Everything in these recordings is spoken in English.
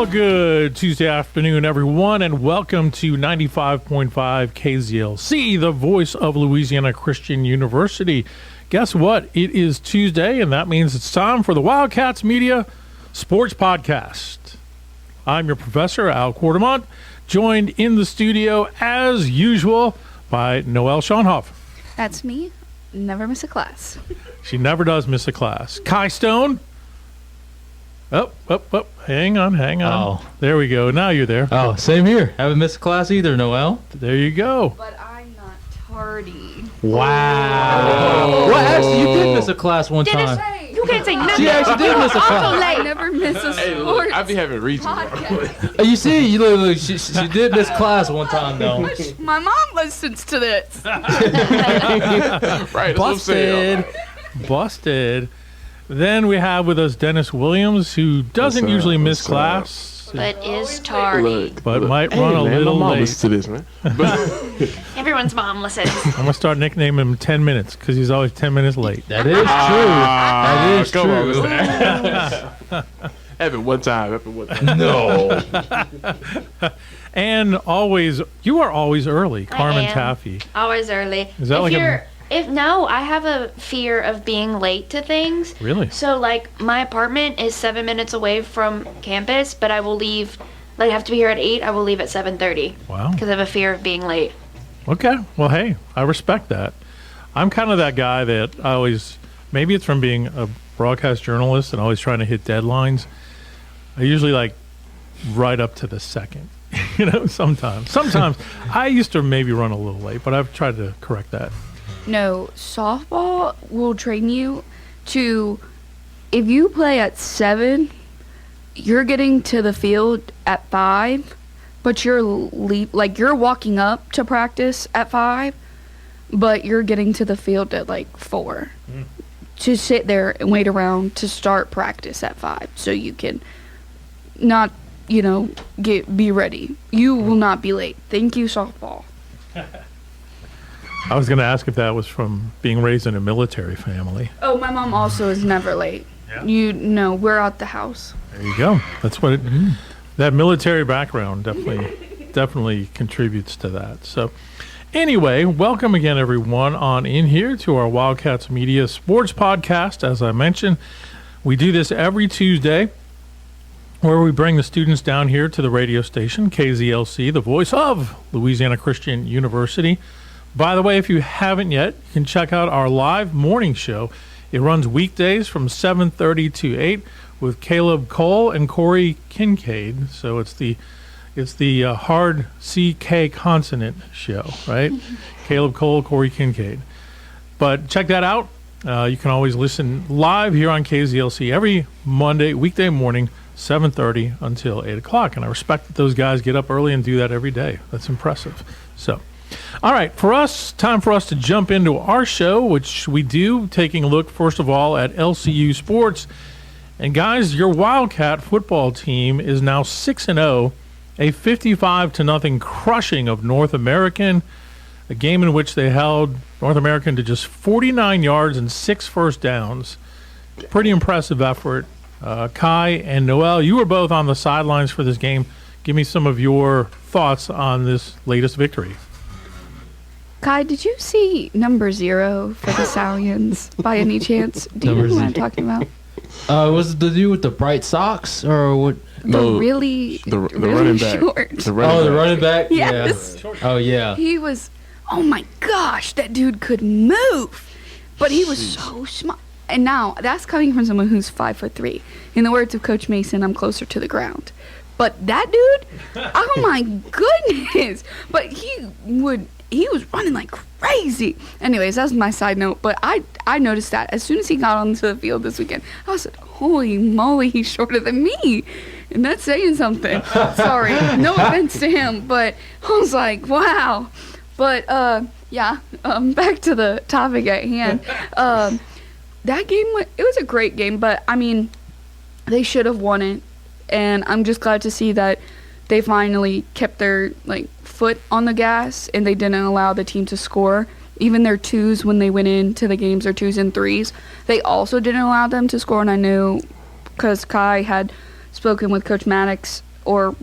Well, good Tuesday afternoon, everyone, and welcome to 95.5 KZLC, the voice of Louisiana Christian University. Guess what? It is Tuesday, and that means it's time for the Wildcats Media Sports Podcast. I'm your professor, Al Quartermont, joined in the studio, as usual, by Noel Schonhoff. That's me. Never miss a class. She never does miss a class. Kai Stone. Oh, hang on. Oh. There we go. Now you're there. Oh, same here. Haven't missed a class either, Noel. There you go. But I'm not tardy. Wow. Well, actually, you did miss a class one time. You can't say nothing. She actually did miss a class. I never miss a sports I be having reason. You see, you look, she did miss class one time, though. My mom listens to this. Right, that's what I'm saying. Busted. Then we have with us Dennis Williams, who doesn't usually miss class, but is tardy. but might run a little my mom late. listens to this, man. Everyone's mom listens. I'm going to start nicknaming him 10 minutes because he's always 10 minutes late. That is true. That is Come on, true. Mr. Happened one time. No. And always, you are always early, Carmen am. Taffi. Always early. Is that if like you're, no, I have a fear of being late to things. Really? So, like, my apartment is 7 minutes away from campus, but I will leave, like, I have to be here at 8. I will leave at 7:30. Wow. Because I have a fear of being late. Okay. Well, hey, I respect that. I'm kind of that guy that I always, maybe it's from being a broadcast journalist and always trying to hit deadlines. I usually, like, right up to the second. Sometimes. I used to maybe run a little late, but I've tried to correct that. No, softball will train you to, if you play at 7, you're getting to the field at 5, but you're walking up to practice at 5, but you're getting to the field at like 4. To sit there and wait around to start practice at 5 so you can not, be ready. You will not be late. Thank you, softball. I was going to ask if that was from being raised in a military family. Oh, my mom also is never late. Yeah. We're at the house. There you go. That's what that military background definitely contributes to that. So anyway, welcome again, everyone, on in here to our Wildcats Media Sports Podcast. As I mentioned, we do this every Tuesday where we bring the students down here to the radio station, KZLC, the voice of Louisiana Christian University. By the way, if you haven't yet, you can check out our live morning show. It runs weekdays from 7:30 to 8 with Caleb Cole and Corey Kincaid. So it's the hard CK consonant show, right? Caleb Cole, Corey Kincaid. But check that out. You can always listen live here on KZLC every weekday morning, 7:30 until 8 o'clock. And I respect that those guys get up early and do that every day. That's impressive. So, all right, time for us to jump into our show, which we do, taking a look, first of all, at LCU sports. And, guys, your Wildcat football team is now 6-0, a 55-0 crushing of North American, a game in which they held North American to just 49 yards and 6 first downs. Pretty impressive effort. Kai and Noel, you were both on the sidelines for this game. Give me some of your thoughts on this latest victory. Kai, did you see number 0 for the Stallions by any chance? Do you know what I'm talking about? Was it to do with the bright socks or what? The really running back. Short. The running back? Yes. Yeah. Oh, yeah. He was, oh my gosh, that dude could move. But he was so smart. And now, that's coming from someone who's 5'3". In the words of Coach Mason, I'm closer to the ground. But that dude, oh my goodness. But he was running like crazy. Anyways, that's my side note. But I noticed that as soon as he got onto the field this weekend, I said, holy moly, he's shorter than me. And that's saying something. Sorry, no offense to him, but I was like, wow. But, back to the topic at hand. That game, it was a great game, but, I mean, they should have won it. And I'm just glad to see that they finally kept their, foot on the gas, and they didn't allow the team to score. Even their 2s when they went into the games, their 2s and 3s, they also didn't allow them to score. And I knew, because Kai had spoken with Coach Maddox or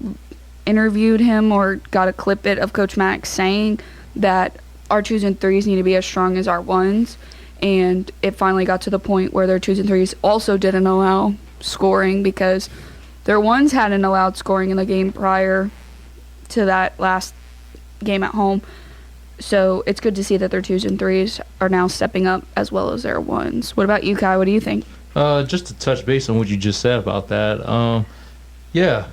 interviewed him or got a clip it of Coach Max saying that our 2s and 3s need to be as strong as our 1s, and it finally got to the point where their 2s and 3s also didn't allow scoring because their 1s hadn't allowed scoring in the game prior to that last game at home. So it's good to see that their 2s and 3s are now stepping up as well as their 1s. What about you, Kai? What do you think? Just to touch base on what you just said about that,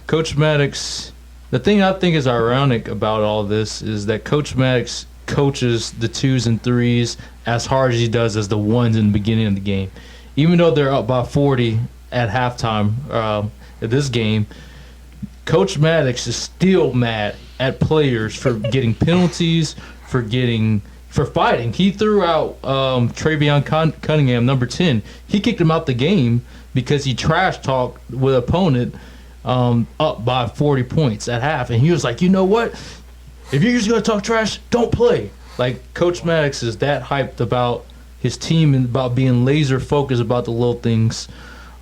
Coach Maddox, the thing I think is ironic about all this is that Coach Maddox coaches the 2s and 3s as hard as he does as the 1s in the beginning of the game. Even though they're up by 40 at halftime at this game, Coach Maddox is still mad at players for getting penalties, for fighting. He threw out Travion Cunningham, number 10. He kicked him out the game because he trash talked with opponent up by 40 points at half. And he was like, you know what? If you're just going to talk trash, don't play. Like, Coach Maddox is that hyped about his team and about being laser focused about the little things,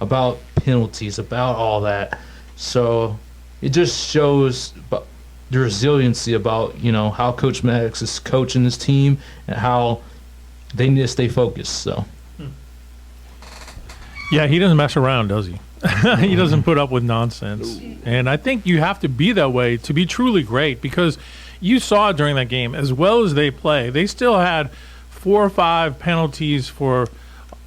about penalties, about all that. So it just shows the resiliency about, how Coach Maddox is coaching his team and how they need to stay focused. So, yeah, he doesn't mess around, does he? He doesn't put up with nonsense. And I think you have to be that way to be truly great, because you saw during that game, as well as they play, they still had 4 or 5 penalties for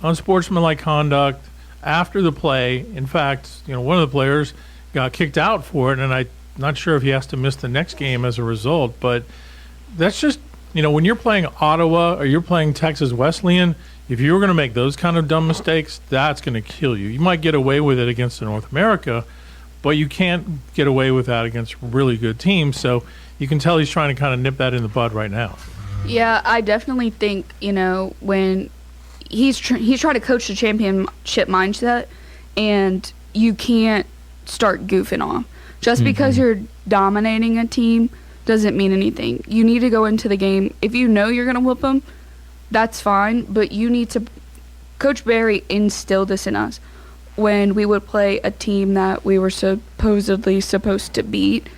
unsportsmanlike conduct after the play. In fact, one of the players got kicked out for it, and I'm not sure if he has to miss the next game as a result. But that's just, when you're playing Ottawa or you're playing Texas Wesleyan, if you're going to make those kind of dumb mistakes, that's going to kill you. You might get away with it against North America, but you can't get away with that against really good teams. So you can tell he's trying to kind of nip that in the bud right now. Yeah, I definitely think, when he's trying to coach the championship mindset, and you can't start goofing off. Just because you're dominating a team doesn't mean anything. You need to go into the game. If you know you're going to whoop them, that's fine, but you need to – Coach Barry instilled this in us. When we would play a team that we were supposedly supposed to beat,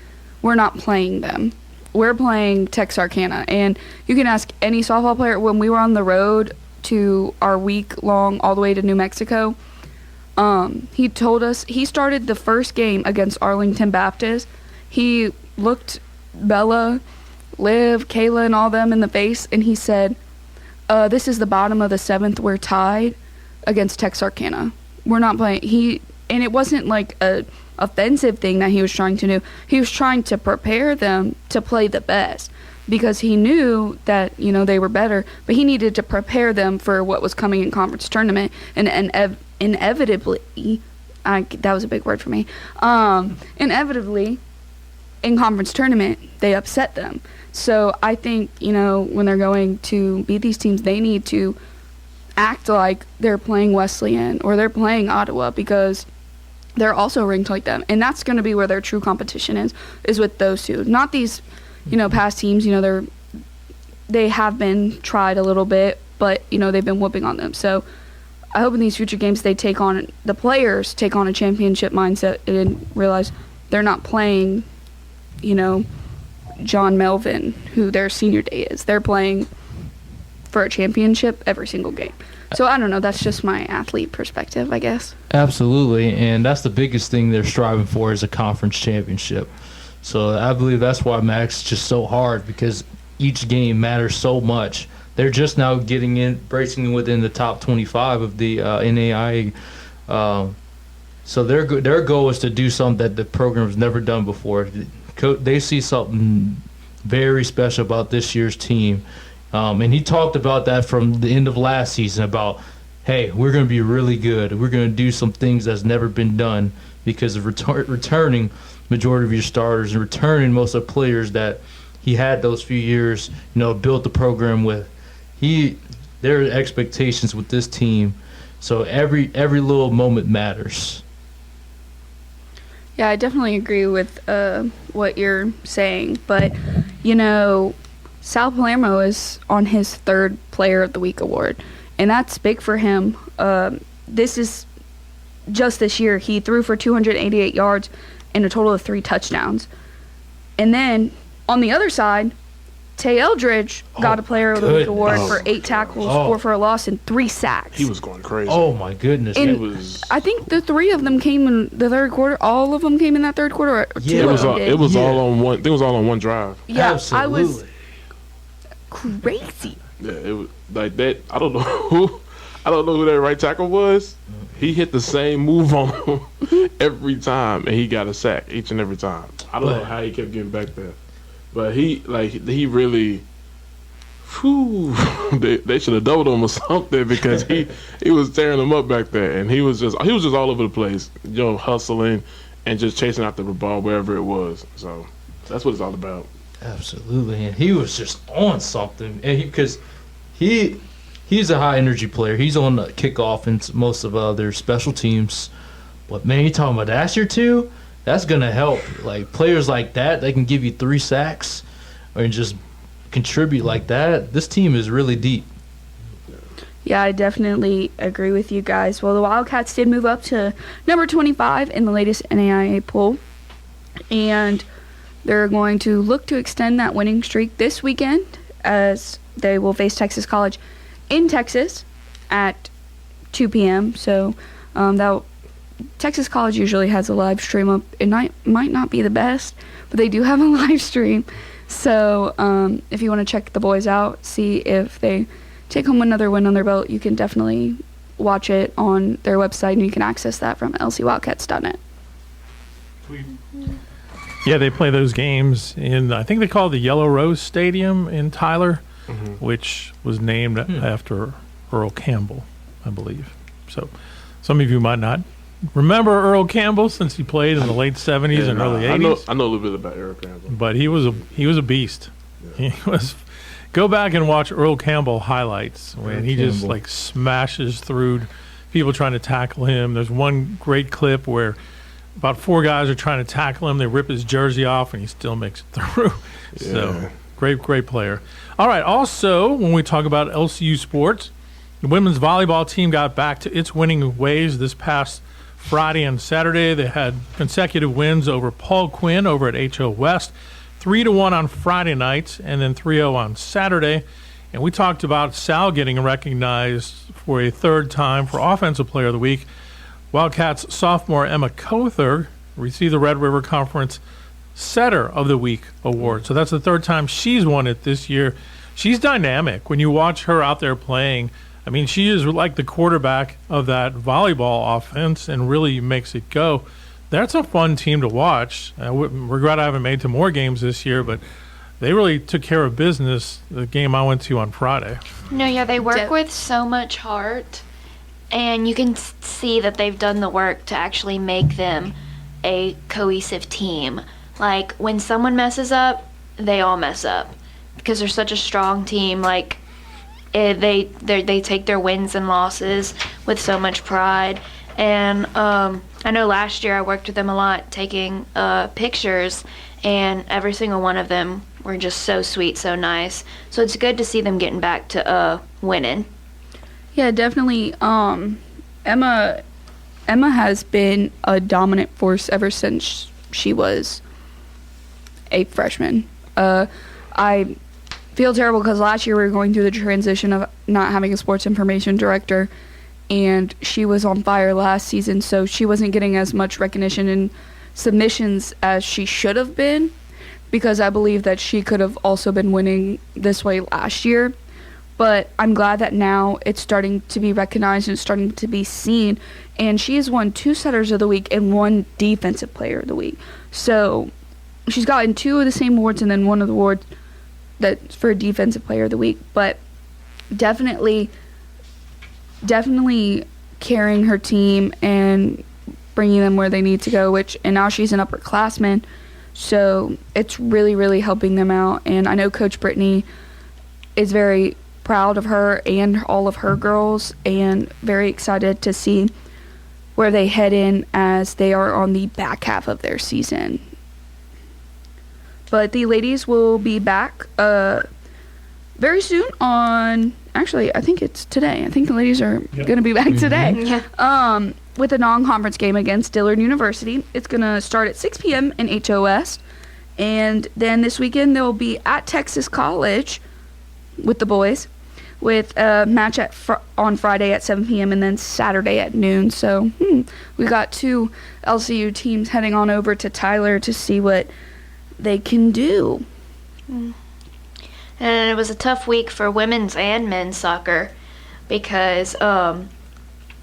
we're not playing them. We're playing Texarkana. And you can ask any softball player, when we were on the road to our week-long all the way to New Mexico, he told us he started the first game against Arlington Baptist. He looked Bella, Liv, Kayla, and all them in the face, and he said, this is the bottom of the 7th. We're tied against Texarkana. We're not playing. And it wasn't like a offensive thing that he was trying to do. He was trying to prepare them to play the best, because he knew that, they were better, but he needed to prepare them for what was coming in conference tournament. And inevitably, that was a big word for me, inevitably, in conference tournament, they upset them. So I think, when they're going to beat these teams, they need to act like they're playing Wesleyan or they're playing Ottawa, because they're also ranked like them. And that's going to be where their true competition is with those two. Not these, past teams, they have been tried a little bit, but, they've been whooping on them. So I hope in these future games the players take on a championship mindset and realize they're not playing, John Melvin, who their senior day is. They're playing for a championship every single game. So I don't know. That's just my athlete perspective, I guess. Absolutely, and that's the biggest thing they're striving for, is a conference championship. So I believe that's why Max is just so hard, because each game matters so much. They're just now bracing within the top 25 of the NAIA. So their goal is to do something that the program has never done before. They see something very special about this year's team. And he talked about that from the end of last season about, hey, we're going to be really good. We're going to do some things that's never been done because of returning majority of your starters and returning most of the players that he had those few years, built the program with. There are expectations with this team, so every little moment matters. Yeah, I definitely agree with what you're saying, but Sal Palermo is on his 3rd Player of the Week award, and that's big for him. This year he threw for 288 yards and a total of 3 touchdowns. And then on the other side, Tay Eldridge got a Player of the Week award for 8 tackles, 4 for a loss, and 3 sacks. He was going crazy. Oh my goodness! And I think the 3 of them came in the third quarter. All of them came in that third quarter. Or Yeah. 2 It of them did. was all on one. It was all on one drive. Yeah, Absolutely. I was crazy. Yeah, it was like that. I don't know who that right tackle was. He hit the same move on him every time, and he got a sack each and every time. I don't know how he kept getting back there, but he really. Whew, they should have doubled him or something because he was tearing them up back there, and he was just all over the place, hustling and just chasing after the ball wherever it was. So that's what it's all about. Absolutely, and he was just on something, and because he's a high energy player. He's on the kickoff and most of other special teams. But man, you talking about that year too? That's gonna help. Like players like that, they can give you 3 sacks, or just contribute like that. This team is really deep. Yeah, I definitely agree with you guys. Well, the Wildcats did move up to number 25 in the latest NAIA poll, and they're going to look to extend that winning streak this weekend as they will face Texas College in Texas at 2 p.m. So Texas College usually has a live stream up. It might not be the best, but they do have a live stream. So if you want to check the boys out, see if they take home another win on their belt, you can definitely watch it on their website, and you can access that from lcwildcats.net. Yeah, they play those games in, I think they call it the Yellow Rose Stadium in Tyler, which was named after Earl Campbell, I believe. So some of you might not remember Earl Campbell since he played in the late 70s and early 80s. I know a little bit about Earl Campbell. But he was a beast. Yeah. He was. Go back and watch Earl Campbell highlights when he just like smashes through people trying to tackle him. There's one great clip where about 4 guys are trying to tackle him. They rip his jersey off, and he still makes it through. Yeah. So great player. All right. Also, when we talk about LCU sports, the women's volleyball team got back to its winning ways this past Friday and Saturday. They had consecutive wins over Paul Quinn over at HO West, 3-1 on Friday night, and then 3-0 on Saturday. And we talked about Sal getting recognized for a 3rd time for Offensive Player of the Week. Wildcats sophomore Emma Cother received the Red River Conference Setter of the Week award. So that's the 3rd time she's won it this year. She's dynamic. When you watch her out there playing, I mean, she is like the quarterback of that volleyball offense and really makes it go. That's a fun team to watch. I regret I haven't made to more games this year, but they really took care of business the game I went to on Friday. No, yeah, they work with so much heart, and you can see that they've done the work to actually make them a cohesive team. Like, when someone messes up, they all mess up because they're such a strong team. Like, they take their wins and losses with so much pride. And I know last year I worked with them a lot, taking pictures, and every single one of them were just so sweet, so nice. So it's good to see them getting back to winning. Yeah, definitely. Emma has been a dominant force ever since she was a freshman. I feel terrible because last year we were going through the transition of not having a sports information director, and she was on fire last season, so she wasn't getting as much recognition and submissions as she should have been, because I believe that she could have also been winning this way last year. But I'm glad that now it's starting to be recognized and it's starting to be seen, and she has won 2 Setters of the Week and 1 Defensive Player of the Week. So she's gotten 2 of the same awards and then 1 of the awards that's for Defensive Player of the Week. But definitely carrying her team and bringing them where they need to go, and now she's an upperclassman, so it's really, really helping them out. And I know Coach Brittany is very proud of her and all of her girls, and very excited to see where they head in as they are on the back half of their season. But the ladies will be back very soon on, actually, I think it's today. I think the ladies are going to be back today. Yeah. with a non-conference game against Dillard University. It's going to start at 6 p.m. in HOS. And then this weekend, they'll be at Texas College with the boys, with a match on Friday at 7 p.m. and then Saturday at noon. So we got 2 LCU teams heading on over to Tyler to see what they can do. And it was a tough week for women's and men's soccer because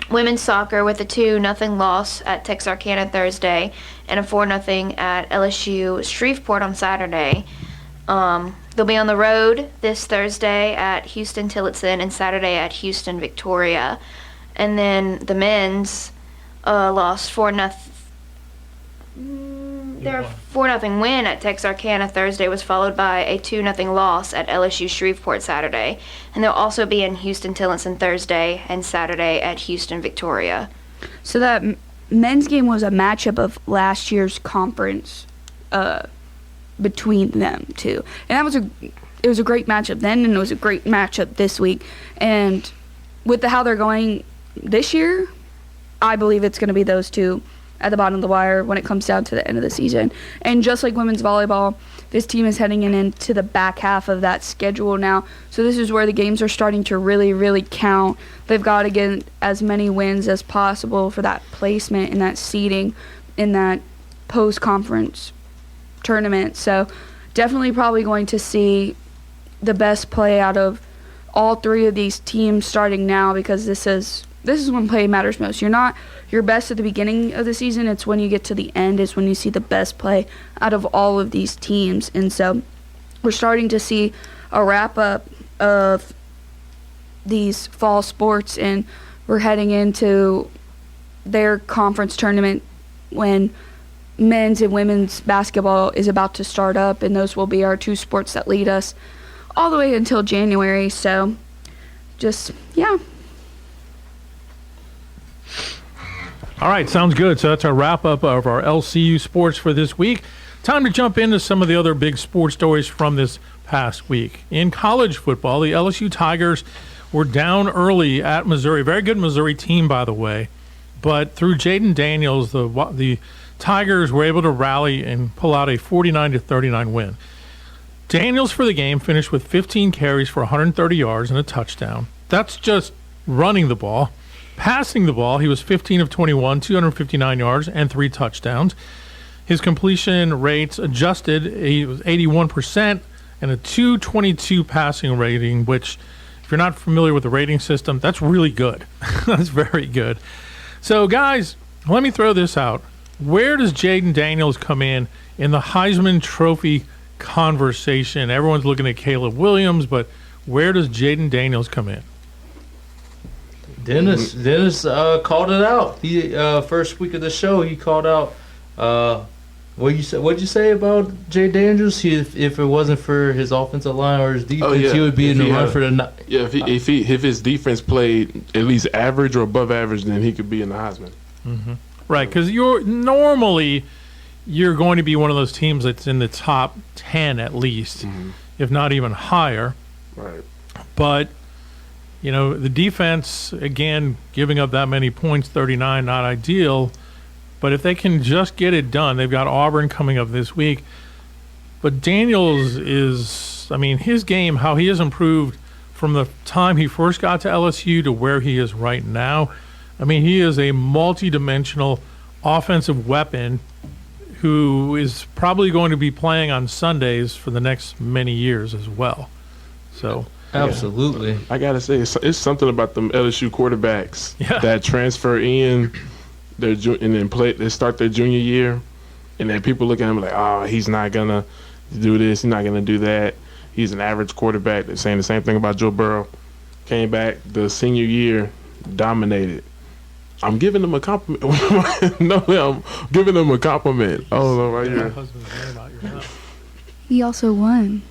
women's soccer with a 2-0 loss at Texarkana Thursday and a 4-0 at LSU Shreveport on Saturday. They'll be on the road this Thursday at Houston Tillotson and Saturday at Houston Victoria. And then the men's lost 4-0. Their 4-0 win at Texarkana Thursday was followed by a 2-0 loss at LSU Shreveport Saturday. And they'll also be in Houston Tillotson Thursday and Saturday at Houston Victoria. So that men's game was a matchup of last year's conference between them two, and it was a great matchup then, and it was a great matchup this week. And with how they're going this year, I believe it's going to be those two at the bottom of the wire when it comes down to the end of the season. And just like women's volleyball, this team is heading into the back half of that schedule now. So this is where the games are starting to really, really count. They've got to get as many wins as possible for that placement and that seeding in that post-conference tournament. So definitely probably going to see the best play out of all 3 of these teams starting now, because this is when play matters most. You're not your best at the beginning of the season. It's when you get to the end is when you see the best play out of all of these teams. And so we're starting to see a wrap-up of these fall sports, and we're heading into their conference tournament when men's and women's basketball is about to start up, and those will be our 2 sports that lead us all the way until January. So just, yeah. All right, sounds good. So that's our wrap-up of our LCU sports for this week. Time to jump into some of the other big sports stories from this past week. In college football, the LSU Tigers were down early at Missouri. Very good Missouri team, by the way. But through Jaden Daniels, the Tigers were able to rally and pull out a 49-39 win. Daniels for the game finished with 15 carries for 130 yards and a touchdown. That's just running the ball. Passing the ball, he was 15 of 21, 259 yards and 3 touchdowns. His completion rates adjusted, he was 81% and a 222 passing rating, which, if you're not familiar with the rating system, that's really good. That's very good. So, guys, let me throw this out. Where does Jaden Daniels come in the Heisman Trophy conversation? Everyone's looking at Caleb Williams, but where does Jaden Daniels come in? Dennis called it out. He first week of the show, he called out. What'd you say about Jay Daniels? If it wasn't for his offensive line or his defense, he would be in the run for the night. Yeah, if his defense played at least average or above average, then he could be in the Heisman. Mm-hmm. Right, because you're going to be one of those teams that's in the top 10 at least, if not even higher. Right. But, the defense, again, giving up that many points, 39, not ideal. But if they can just get it done, they've got Auburn coming up this week. But Daniels his game, how he has improved from the time he first got to LSU to where he is right now. He is a multi-dimensional offensive weapon who is probably going to be playing on Sundays for the next many years as well. So absolutely, I gotta say, it's something about them LSU quarterbacks that transfer in and then they start their junior year, and then people look at him like, oh, he's not gonna do this, he's not gonna do that. He's an average quarterback. They're saying the same thing about Joe Burrow. Came back the senior year, dominated. I'm giving them a compliment. No, I'm giving them a compliment. Oh, right here. He also won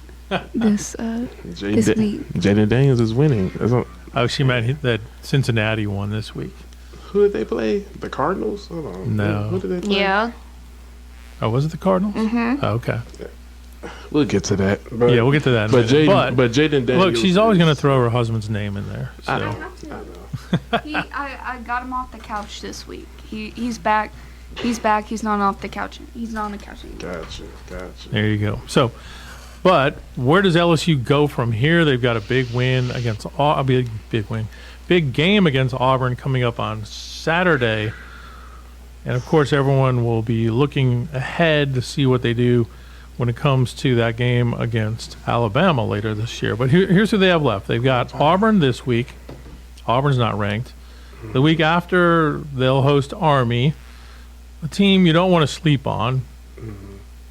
this this week. Jaden Daniels is winning. She meant that Cincinnati won this week. Who did they play? The Cardinals? Hold on. No. Who did they play? Yeah. Oh, was it the Cardinals? Mm-hmm. Oh, okay. We'll get to that. Yeah, we'll get to that. But Jaden Daniels. Look, she's always going to throw her husband's name in there. So. I know. I got him off the couch this week. He's back. He's back. He's not off the couch. He's not on the couch anymore. Gotcha. There you go. So, but where does LSU go from here? They've got a big win against big game against Auburn coming up on Saturday, and of course, everyone will be looking ahead to see what they do when it comes to that game against Alabama later this year. But here's who they have left. They've got Auburn this week. Auburn's not ranked. The week after, they'll host Army, a team you don't want to sleep on.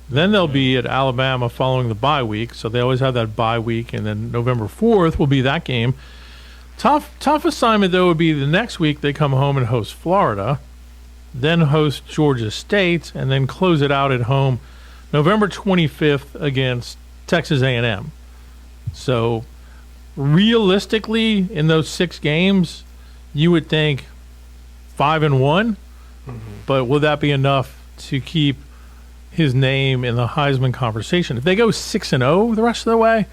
Then they'll be at Alabama following the bye week, so they always have that bye week, and then November 4th will be that game. Tough assignment, though, would be the next week they come home and host Florida, then host Georgia State, and then close it out at home November 25th against Texas A&M. So realistically, in those 6 games, you would think 5-1, but will that be enough to keep his name in the Heisman conversation? If they go 6-0 the rest of the way,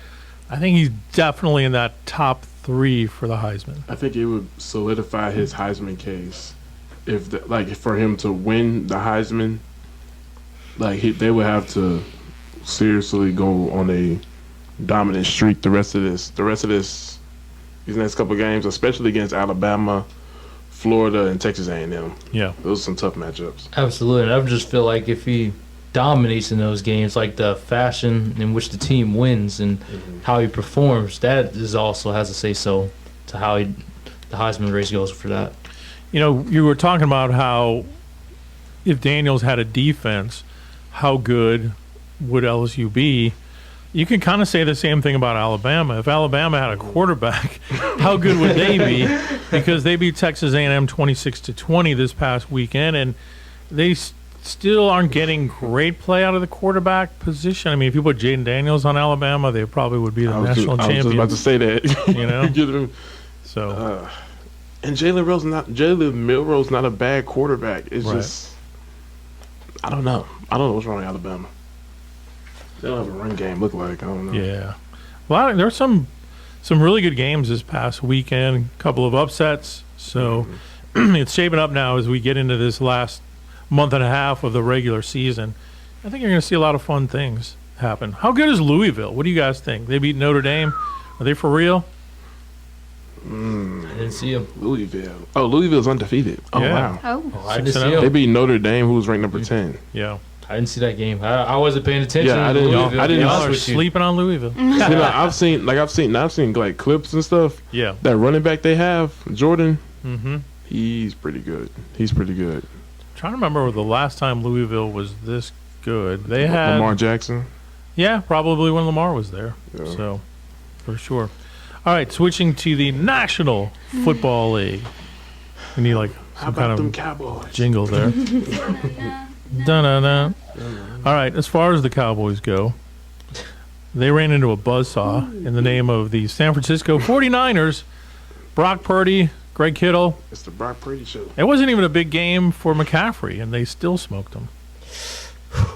I think he's definitely in that top 3 for the Heisman. I think it would solidify his Heisman case if for him to win the Heisman. They would have to seriously go on a dominant streak the rest of these next couple games, especially against Alabama, Florida, and Texas A&M. Yeah, those are some tough matchups. Absolutely. And I just feel like if he dominates in those games, like the fashion in which the team wins and how he performs, that is also has a say-so to how the Heisman race goes for that. You know, you were talking about how if Daniels had a defense, how good would LSU be? You can kind of say the same thing about Alabama. If Alabama had a quarterback, how good would they be? Because they beat Texas A&M 26-20 this past weekend, and they still aren't getting great play out of the quarterback position. I mean, if you put Jaden Daniels on Alabama, they probably would be the national champion. I was just about to say that. You know, and Jalen Milroe's not a bad quarterback. It's just I don't know what's wrong with Alabama. They don't have a run game. Look like I don't know. Yeah, well, there were some really good games this past weekend. A couple of upsets. So it's shaping up now as we get into this last month and a half of the regular season. I think you're going to see a lot of fun things happen. How good is Louisville? What do you guys think? They beat Notre Dame. Are they for real? I didn't see them. Louisville. Oh, Louisville's undefeated. Oh, Yeah. wow. Oh, I didn't see them. They beat Notre Dame, who was ranked number 10. Yeah. I didn't see that game. I wasn't paying attention. Yeah, I to didn't- Louisville, I didn't- to be Y'all honest are with you. sleeping on Louisville. I've seen like clips and stuff. Yeah. That running back they have, Jordan, Mm-hmm. he's pretty good. He's pretty good. Trying to remember the last time Louisville was this good. They had Lamar Jackson. Yeah, probably when Lamar was there. Yeah. So, for sure. All right, switching to the National Football League. We need like How some about kind them of Cowboys? jingle there. Dun-dun-dun. All right, as far as the Cowboys go, they ran into a buzzsaw in the name of the San Francisco 49ers. Brock Purdy, Greg Kittle. It's the Brock Purdy show. It wasn't even a big game for McCaffrey, and they still smoked him.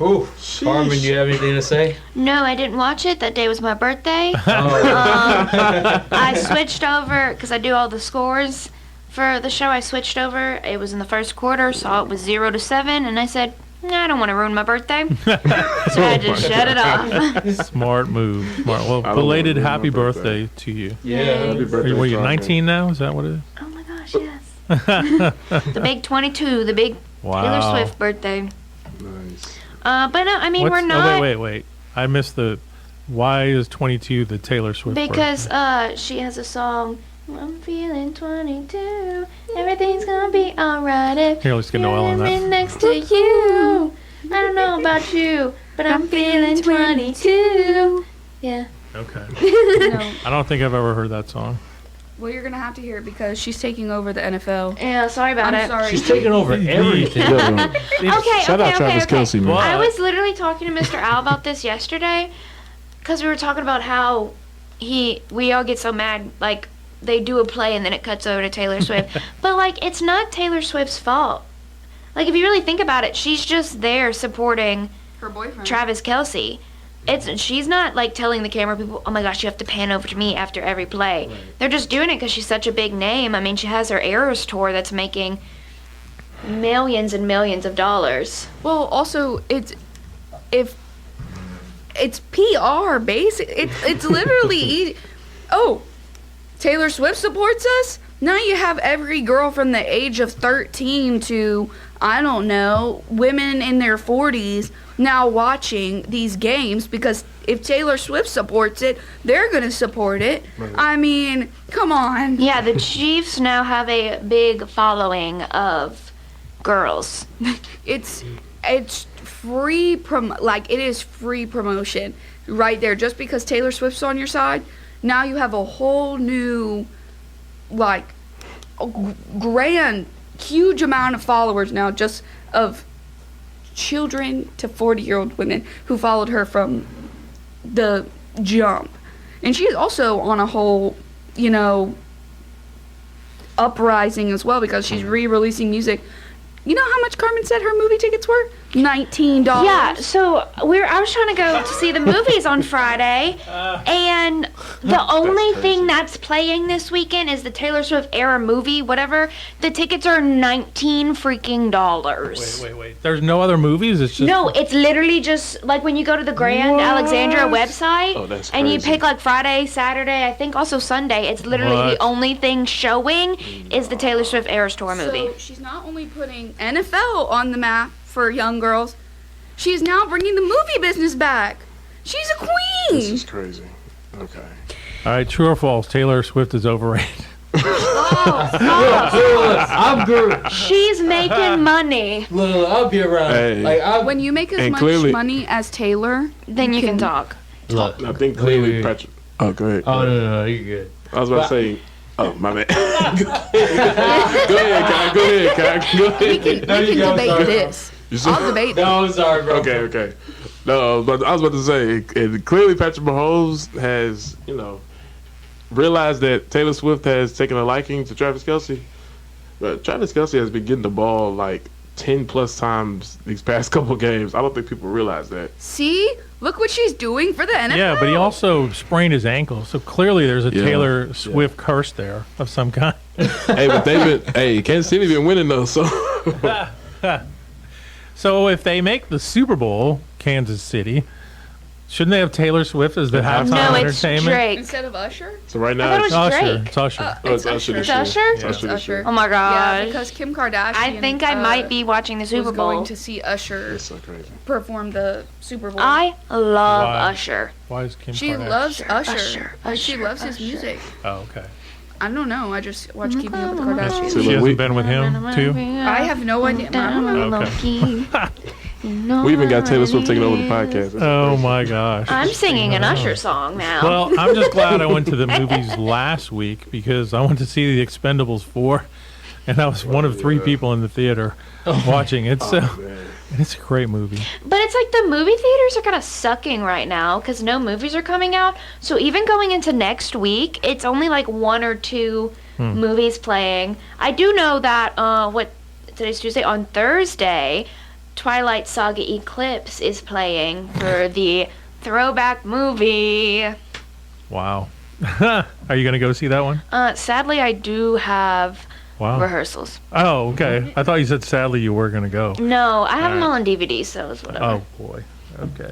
Ooh, Carmen, do you have anything to say? no, I didn't watch it. That day was my birthday. I switched over because I do all the scores for the show. I switched over. It was in the first quarter, saw it was 0-7, and I said, I don't want to ruin my birthday. So I just shut it off. Smart move. Smart. Well, I don't belated wanna ruin happy my birthday. birthday to you. Yeah. Happy birthday, What are you, Carmen. 19 now? Is that what it is? Oh my gosh, yes. The big 22, the big Wow. Taylor Swift birthday. Nice. But no, I mean, What's- we're not. Oh, wait. I missed the. Why is 22 the Taylor Swift? Because birthday? she has a song. I'm feeling 22. Everything's gonna be alright if Here, let's get Noel on I'm that. next to you. I don't know about you, but I'm feeling 22. Yeah. Okay. No. I don't think I've ever heard that song. Well, you're gonna have to hear it because she's taking over the NFL. Yeah. Sorry about I'm it. sorry. She's taking over everything. Okay. Shout out Travis Kelce, man. I was literally talking to Mr. Al about this yesterday because we were talking about how we all get so mad, like they do a play and then it cuts over to Taylor Swift. But like, it's not Taylor Swift's fault. Like, if you really think about it, she's just there supporting Her boyfriend. Travis Kelce. she's not like telling the camera people, oh my gosh, you have to pan over to me after every play. They're just doing it because she's such a big name. I mean, she has her Eras tour that's making millions and millions of dollars. Well, also it's PR basic. It's literally easy. Oh, Taylor Swift supports us. Now you have every girl from the age of 13 to, I don't know, women in their 40s now watching these games because if Taylor Swift supports it, they're going to support it. Right. I mean, come on. Yeah, the Chiefs now have a big following of girls. It's free it is free promotion right there. Just because Taylor Swift's on your side, now you have a whole new grand huge amount of followers now, just of children to 40-year-old women who followed her from the jump. And she is also on a whole, uprising as well because she's re-releasing music. You know how much Carmen said her movie tickets were? $19. Yeah, so I was trying to go to see the movies on Friday, and the only thing that's playing this weekend is the Taylor Swift era movie, whatever. The tickets are $19 freaking dollars. Wait. There's no other movies? It's just... No, it's literally just like when you go to the Grand Alexandria website, and you pick like Friday, Saturday, I think also Sunday. It's literally the only thing showing is the Taylor Swift Eras Tour movie. So she's not only putting NFL on the map for young girls, she's now bringing the movie business back. She's a queen. This is crazy. Okay. All right, true or false? Taylor Swift is overrated. I'm good. She's making money. Look, I'll be around. Hey. When you make as much money as Taylor, then you can talk. Look, I think clearly Patrick. Oh, go ahead. Oh, no, you're good. I was about to say. Oh, my bad. Go ahead, Kai. Go ahead. We can debate this. I'll debate this. No, I'm sorry, bro. Okay. No, but I was about to say, and clearly Patrick Mahomes has, realized that Taylor Swift has taken a liking to Travis Kelce. But Travis Kelce has been getting the ball like 10 plus times these past couple games. I don't think people realize that. See? Look what she's doing for the NFL. Yeah, but he also sprained his ankle, so clearly there's a Taylor Swift curse there of some kind. Hey, but Kansas City been winning though, so. So if they make the Super Bowl, Kansas City, shouldn't they have Taylor Swift as the halftime entertainment? Drake. Instead of Usher? So right now it's Usher. It's Usher. It's Usher. It's Usher? It's Usher. Oh my god. Yeah, because Kim Kardashian. I think I might be watching the Super Bowl. Going to see Usher That's so crazy. perform the Super Bowl. I love Why? Usher. Why is Kim She Kardashian? loves Usher. She Usher, loves his Usher. music. Oh, okay. I don't know. I just watch Keeping Up with the Kardashians. She hasn't been with him, too? I have no idea. Okay. We even got Taylor Swift taking over the podcast. Oh, my gosh. I'm singing an Usher song now. Well, I'm just glad I went to the movies last week because I went to see The Expendables 4, and I was one of 3 people in the theater watching it. So it's a great movie. But it's like the movie theaters are kind of sucking right now because no movies are coming out. So even going into next week, it's only like 1 or 2 movies playing. I do know that today's Tuesday. On Thursday, Twilight Saga Eclipse is playing for the throwback movie. Wow. Are you going to go see that one? Sadly, I do have rehearsals. Oh, okay. I thought you said sadly you were going to go. No, I have them all on DVD, so it's whatever. Oh, boy. Okay.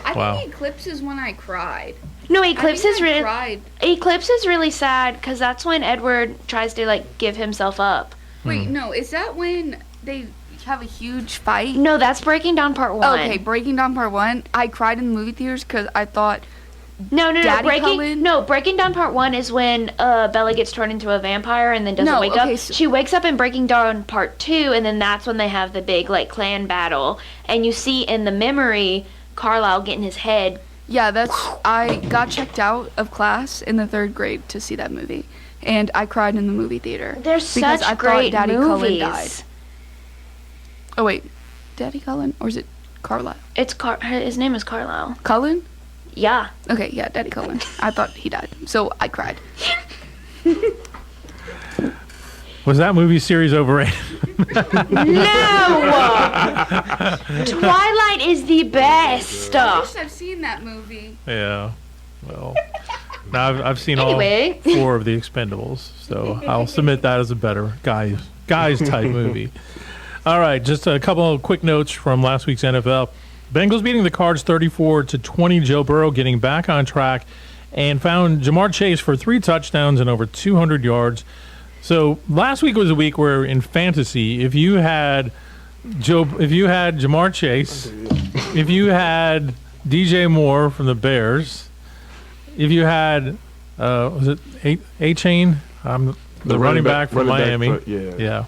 I think Eclipse is when I cried. No, Eclipse is really cried. Eclipse is really sad because that's when Edward tries to like give himself up. Wait, no, is that when they have a huge fight? No, that's Breaking Down Part 1. Okay, Breaking Down Part 1. I cried in the movie theaters because I thought No. Cullen? Breaking Down Part 1 is when Bella gets turned into a vampire and then doesn't wake up. So she wakes up in Breaking Down Part 2, and then that's when they have the big like clan battle. And you see in the memory Carlisle getting his head. Yeah, I got checked out of class in the 3rd grade to see that movie, and I cried in the movie theater. There's because such I great thought Daddy movies. Cullen died. Oh wait, Daddy Cullen, or is it Carlisle? It's his name is Carlisle. Cullen? Yeah. Okay, yeah, Daddy Cullen. I thought he died, so I cried. Was that movie series overrated? No! Twilight is the best. I wish I've seen that movie. Yeah. Well, now I've seen Anyway. all 4 of the Expendables, so I'll submit that as a better guys type movie. All right, just a couple of quick notes from last week's NFL. Bengals beating the Cards 34-20. Joe Burrow getting back on track and found Jamar Chase for 3 touchdowns and over 200 yards. So last week was a week where in fantasy, if you had Jamar Chase, if you had DJ Moore from the Bears, if you had was it A-Chain, the running back from Miami, yeah,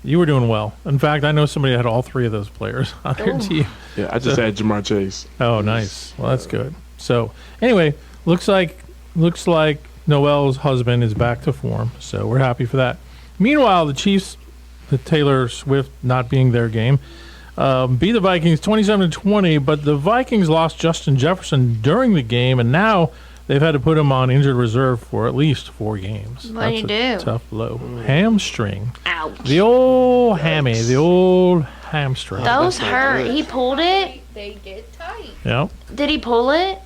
you were doing well. In fact, I know somebody that had all 3 of those players on their team. Yeah, I just had Jamar Chase. Oh, nice. Well, that's good. So anyway, looks like Noel's husband is back to form, so we're happy for that. Meanwhile, the Chiefs, the Taylor Swift not being their game, beat the Vikings 27-20, but the Vikings lost Justin Jefferson during the game, and now they've had to put him on injured reserve for at least 4 games. What do you do? Tough blow. Hamstring. Ouch. The old hammy. The old hamstring. Those hurt. He pulled it. They get tight. Yep. Did he pull it?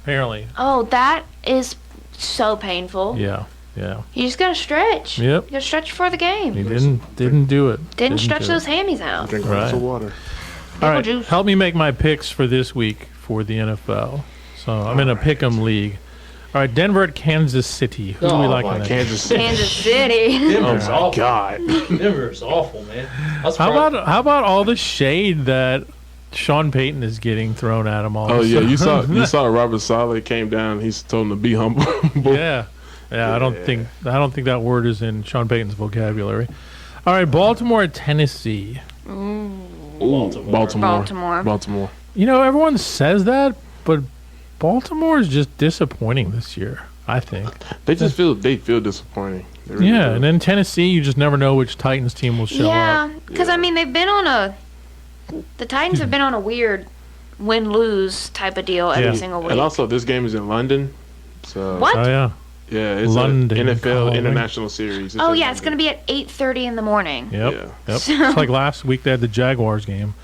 Apparently. Oh, that is so painful. Yeah. You just gotta stretch. Yep. You gotta stretch before the game. He didn't do it. Didn't stretch do those it. hammies out. Drink Right. lots of water. All right. juice. Help me make my picks for this week for the NFL. So I'm in a pick'em league. All right, Denver at Kansas City. Who do we like in that? Kansas City. Kansas City. Denver's Oh my awful. God. Denver's awful, man. How about all the shade that Sean Payton is getting thrown at him all Oh of a yeah, sudden? you saw Robert Saleh came down. He's told him to be humble. Yeah. I don't think that word is in Sean Payton's vocabulary. All right, Baltimore at Tennessee. Ooh, Baltimore. You know, everyone says that, but Baltimore is just disappointing this year, I think. They feel disappointing. They really Yeah, do. and then Tennessee, you just never know which Titans team will show up. Yeah, because I mean the Titans have been on a weird win-lose type of deal every Yeah. single week. And also, this game is in London. So What? Oh, yeah. Yeah, it's London an NFL calling. international series. Oh yeah, it's gonna be at 8:30 in the morning. Yep. Yeah. Yep. It's like last week they had the Jaguars game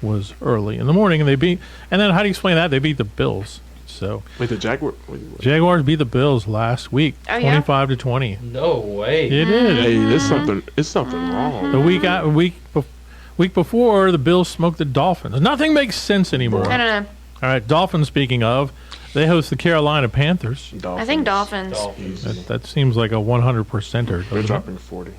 was early in the morning, and then how do you explain that? They beat the Bills. So Wait, the Jaguar. Wait. Jaguars beat the Bills last week, Oh, yeah? 25-20. No way. It is. Hey, there's something. It's something wrong. The week before, the Bills smoked the Dolphins. Nothing makes sense anymore. I don't know. All right, Dolphins. Speaking of, they host the Carolina Panthers. I think Dolphins. That seems like a 100%er. They're dropping 40.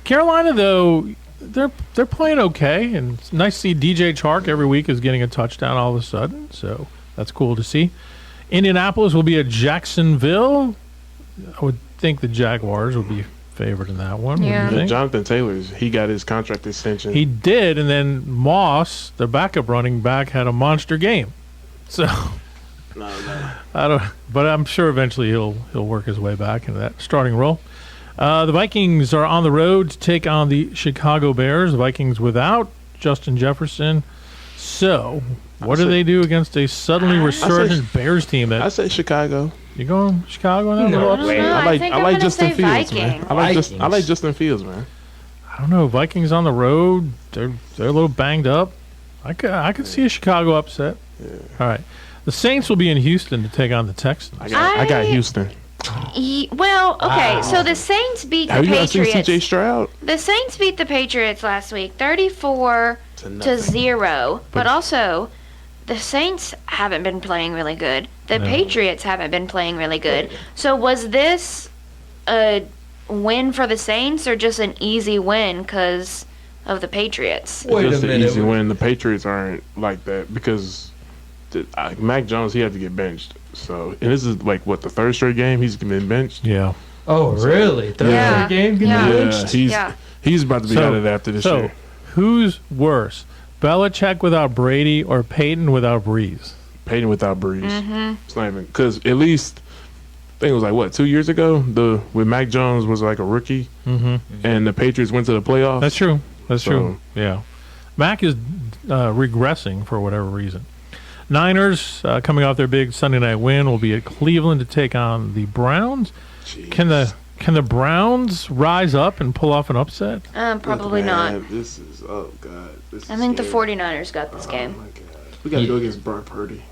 Carolina, though, they're playing okay, and it's nice to see DJ Chark every week is getting a touchdown all of a sudden, so that's cool to see. Indianapolis will be at Jacksonville. I would think the Jaguars would be favored in that one. Yeah. What do you think? Jonathan Taylor's. He got his contract extension. He did, and then Moss, the backup running back, had a monster game. So No. but I'm sure eventually he'll work his way back into that starting role. The Vikings are on the road to take on the Chicago Bears. The Vikings without Justin Jefferson. So, what do they do against a suddenly resurgent Bears team? I say Chicago. You going Chicago in that No. little I don't upset? know. I think like I'm gonna Justin say Fields, man. Vikings. I like Justin Fields, man. I don't know. Vikings on the road. They're a little banged up. I could see a Chicago upset. Yeah. All right. The Saints will be in Houston to take on the Texans. I got Houston. Well, okay, so the Saints beat the Have you not seen Patriots. C.J. Stroud? The Saints beat the Patriots last week, 34-0. But also, the Saints haven't been playing really good. The Patriots haven't been playing really good. So was this a win for the Saints or just an easy win because of the Patriots? Wait It's just a an minute. easy win. The Patriots aren't like that because Mac Jones, he had to get benched. So, and this is like what, the third straight game he's been benched. Yeah. Oh, really? Third Yeah. game getting Yeah. benched? He's about to be out of there after this So, year. who's worse? Belichick without Brady or Peyton without Breeze? Peyton without Breeze. It's not even because at least I think it was like what 2 years ago. When Mac Jones was like a rookie, and the Patriots went to the playoffs. That's true. That's So- true. Yeah. Mac is regressing for whatever reason. Niners, coming off their big Sunday night win, will be at Cleveland to take on the Browns. Jeez. Can the Can the Browns rise up and pull off an upset? Probably Man, not. This is God. This is I think the scary. 49ers got this Oh game. my God. We gotta go against Brock Purdy.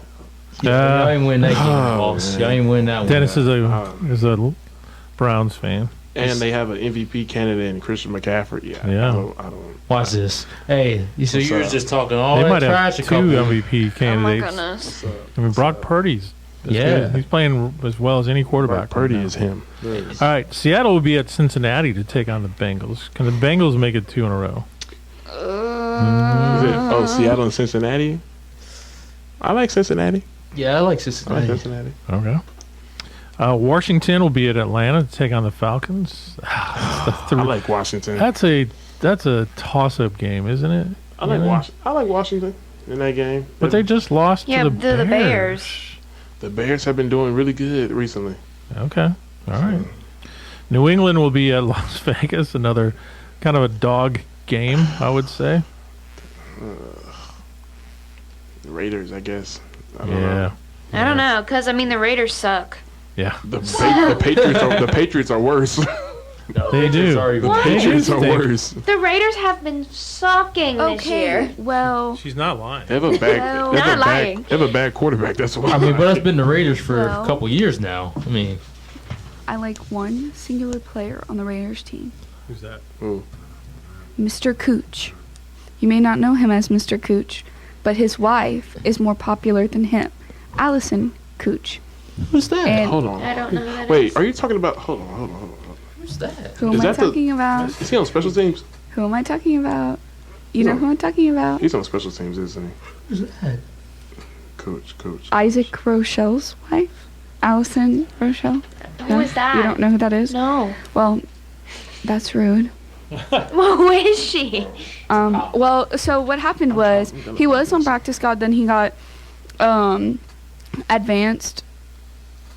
Y'all ain't win that game, Oh, boss. man. Y'all ain't win that Dennis one. is a Browns fan. And they have an MVP candidate in Christian McCaffrey. Yeah. Yeah. I don't. Watch this. Hey, so What's you was up? just talking all They that might trash have a two couple. MVP Oh my candidates. goodness. I mean, Brock Purdy's is good. He's playing as well as any quarterback. Brock Purdy right now. is him. All right, Seattle will be at Cincinnati to take on the Bengals. Can the Bengals make it 2 in a row? Seattle and Cincinnati? I like Cincinnati. Yeah, I like I like Cincinnati. Cincinnati. Okay. Washington will be at Atlanta to take on the Falcons. I like Washington. That's a toss-up game, isn't it? I like You know? I like Washington in that game. But they just lost Yeah, to the to the Bears. The Bears have been doing really good recently. Okay. All right. New England will be at Las Vegas. Another kind of a dog game, I would say. The Raiders, I guess. I don't Yeah. know. I don't know, because, I mean, the Raiders suck. Yeah. The Patriots are worse. They do. Sorry, The What? Patriots are Stink. worse. The Raiders have been sucking this year. well, She's not lying. They have a bad. Well, they have not a bad- lying. They have a bad quarterback. That's why. I mean, but it's been the Raiders for Well. a couple years now. I mean, I like one singular player on the Raiders team, Who's that? Ooh. Mr. Cooch. You may not know him as Mr. Cooch, but his wife is more popular than him, Allison Cooch. who's that? And Hold on. I don't know who that Wait, is. are you talking about? Hold on. Who's that? who am Is I that the- talking about? Is he on special teams? Who am I talking about? You know who I'm talking about? He's on special teams, isn't he? Who's that? Coach. Isaac Rochelle's wife, Allison Rochelle. Who is that? You don't know who that is? No. Well, that's rude. Well, who is she? Well, so what happened was he was on practice squad, then he got advanced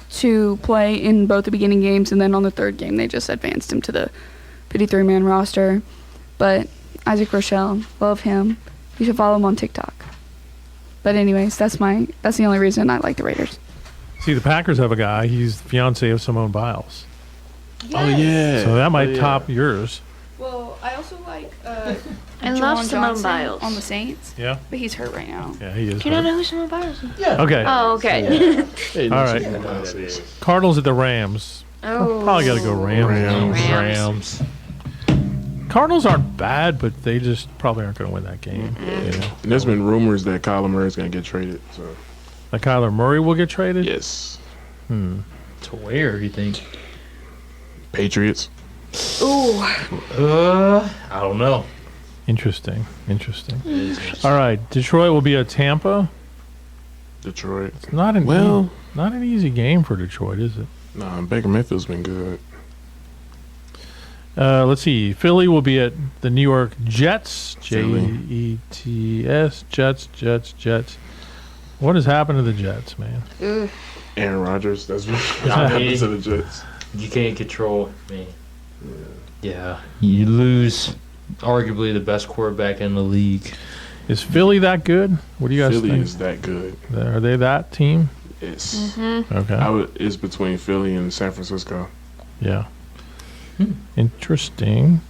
to play in both the beginning games, and then on the third game they just advanced him to the 53-man roster. But Isaac Rochelle, love him. You should follow him on TikTok. But anyways, that's the only reason I like the Raiders. See, the Packers have a guy. He's the fiance of Simone Biles. Oh yeah. So that might Oh, yeah. top yours. Well, I also like I love Simone Biles. on the Saints, Yeah? but he's hurt right now. Yeah, he is. Do you not hurt. know who Simone Biles is? Okay. Oh, okay. Hey, All right. right. Cardinals at the Rams. Oh. Probably got to go Rams. Rams. Cardinals aren't bad, but they just probably aren't going to win that game. You know? And there's been rumors that Kyler Murray's gonna get traded. So Like Kyler Murray will get traded? yes, To where, you think? Patriots. Ooh. I don't know. Interesting. All right. Detroit will be at Tampa. Detroit. It's not an easy game for Detroit, is it? Nah, Baker Mayfield's been good. Let's see. Philly will be at the New York Jets. Philly. Jets. Jets. What has happened to the Jets, man? Aaron Rodgers. That's what I happened mean- to the Jets. You can't control me. Yeah. You lose arguably the best quarterback in the league. Is Philly that good? What do you guys Philly think? is that good. Are they that team? It's Okay. it's between Philly and San Francisco. Yeah. Interesting.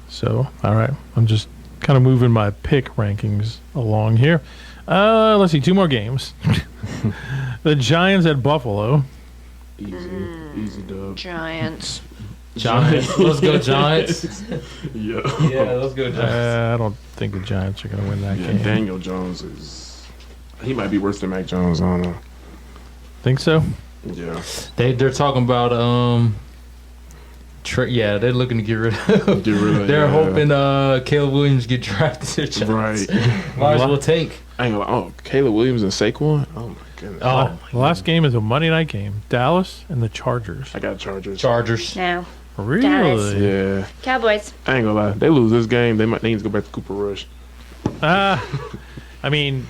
So, all right. I'm just kind of moving my pick rankings along here. Let's see. 2 more games. The Giants at Buffalo. Easy dub. Giants. Giants. Let's go, Giants. Yeah. Yeah, let's go, Giants. I don't think the Giants are going to win that Yeah, game. Daniel Jones he might be worse than Mac Jones. I don't know. Think so? Yeah. They're talking about they're looking to get rid of. Get rid of They're yeah. hoping Caleb Williams get drafted to the Giants. Right. Might as well take. I ain't gonna lie. Oh, Caleb Williams and Saquon? Oh my goodness. Oh, The last game is a Monday night game. Dallas and the Chargers. I got Chargers. Chargers. No. Really? Yeah. Cowboys. I ain't gonna lie. They lose this game, they need to go back to Cooper Rush. I mean,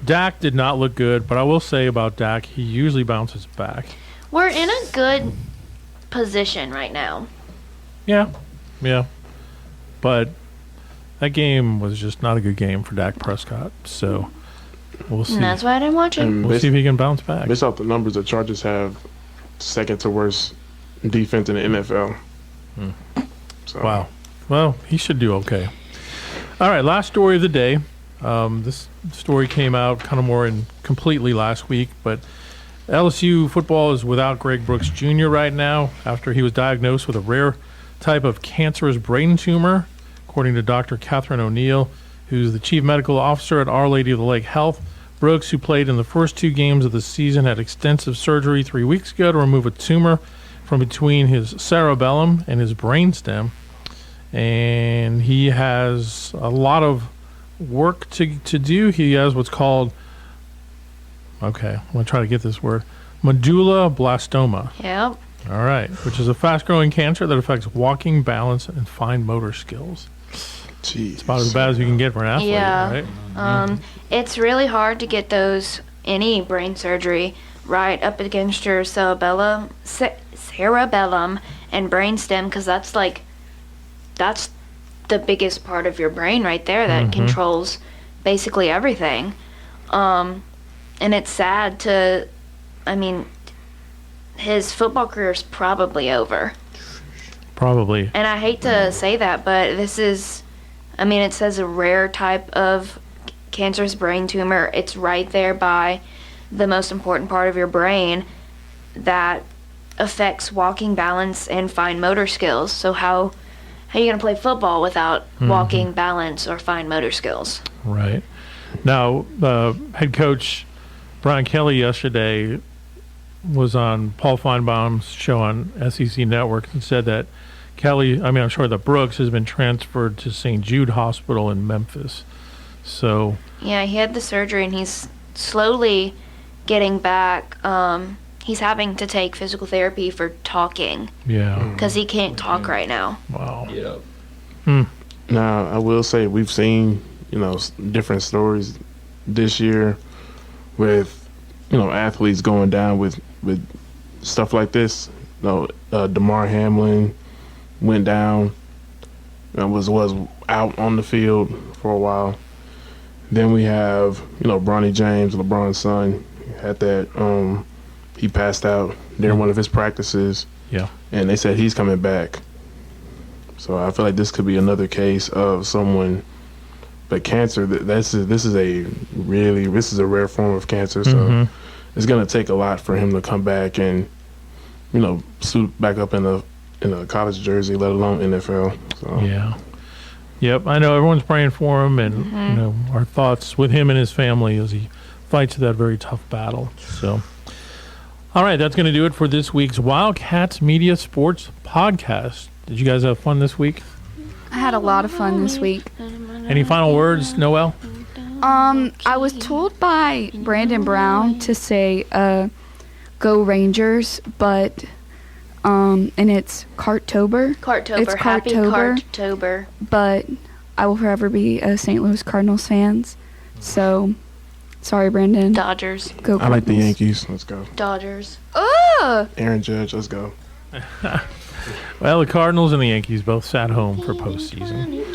Dak did not look good, but I will say about Dak, he usually bounces back. We're in a good position right now. Yeah. But that game was just not a good game for Dak Prescott. So we'll see. And that's why I didn't watch it. And We'll see if he can bounce back. based off the numbers, the Chargers have second to worst defense in the NFL. So, Wow. Well, he should do okay. All right, last story of the day. This story came out kind of more completely last week, but LSU football is without Greg Brooks Jr. right now after he was diagnosed with a rare type of cancerous brain tumor, according to Dr. Catherine O'Neill, who's the chief medical officer at Our Lady of the Lake Health. Brooks, who played in the first 2 games of the season, had extensive surgery 3 weeks ago to remove a tumor from between his cerebellum and his brainstem. And he has a lot of work to do. He has what's called, okay, I'm going to try to get this word, medulloblastoma. Yep. All right, which is a fast-growing cancer that affects walking, balance, and fine motor skills. Jeez. It's about as bad as you can get for an athlete, Yeah. right? It's really hard to get any brain surgery right up against your cerebellum and brainstem, because that's the biggest part of your brain right there that controls basically everything. And it's sad his football career is probably over. Probably. And I hate to say that, but it says a rare type of cancerous brain tumor. It's right there by the most important part of your brain that affects walking, balance, and fine motor skills. So how are you going to play football without walking, balance, or fine motor skills? Right. Now, head coach Brian Kelly yesterday was on Paul Feinbaum's show on SEC Network and said that that Brooks has been transferred to St. Jude Hospital in Memphis. So Yeah, he had the surgery and he's slowly getting back. He's having to take physical therapy for talking yeah, because he can't talk right now. wow. Yeah. Now, I will say we've seen, different stories this year with, athletes going down with stuff like this. DeMar Hamlin went down and was out on the field for a while. Then we have, Bronny James, LeBron's son, had that. He passed out during one of his practices. Yeah. And they said he's coming back. So I feel like this could be another case of someone. But cancer, this is a rare form of cancer. So it's going to take a lot for him to come back and, suit back up in a college jersey, let alone NFL. So. Yeah. Yep, I know everyone's praying for him, and our thoughts with him and his family as he fights that very tough battle. So, all right, that's going to do it for this week's Wildcats Media Sports Podcast. Did you guys have fun this week? I had a lot of fun this week. Any final words, Noel? I was told by Brandon Brown to say, "Go Rangers," but and it's Cartober. It's Happy Cartober. Cartober. But I will forever be a St. Louis Cardinals fans. So, sorry, Brandon. Dodgers. Go I like the Cardinals. Yankees. Let's go. Dodgers. Aaron Judge, let's go. Well, the Cardinals and the Yankees both sat home for postseason.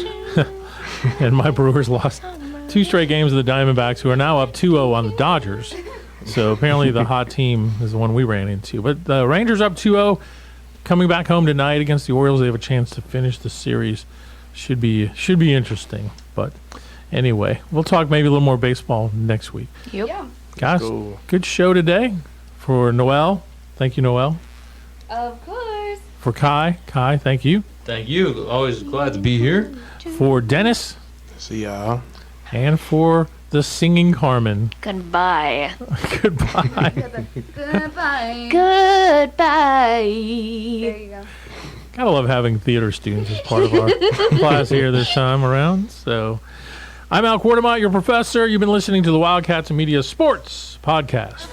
And my Brewers lost 2 straight games of the Diamondbacks, who are now up 2-0 on the Dodgers. So apparently the hot team is the one we ran into. But the Rangers up 2-0, coming back home tonight against the Orioles. They have a chance to finish the series. Should be interesting. But anyway, we'll talk maybe a little more baseball next week. Yep. Yeah. Guys, Cool. good show today. For Noel, thank you, Noel. Of course. For Kai, thank you. Thank you. Always glad to be here. For Dennis, See y'all. and for the singing Carmen. Goodbye. Goodbye. Goodbye. Goodbye. There you go. Gotta love having theater students as part of our class here this time around. So, I'm Al Quartermont, your professor. You've been listening to the Wildcats Media Sports Podcast.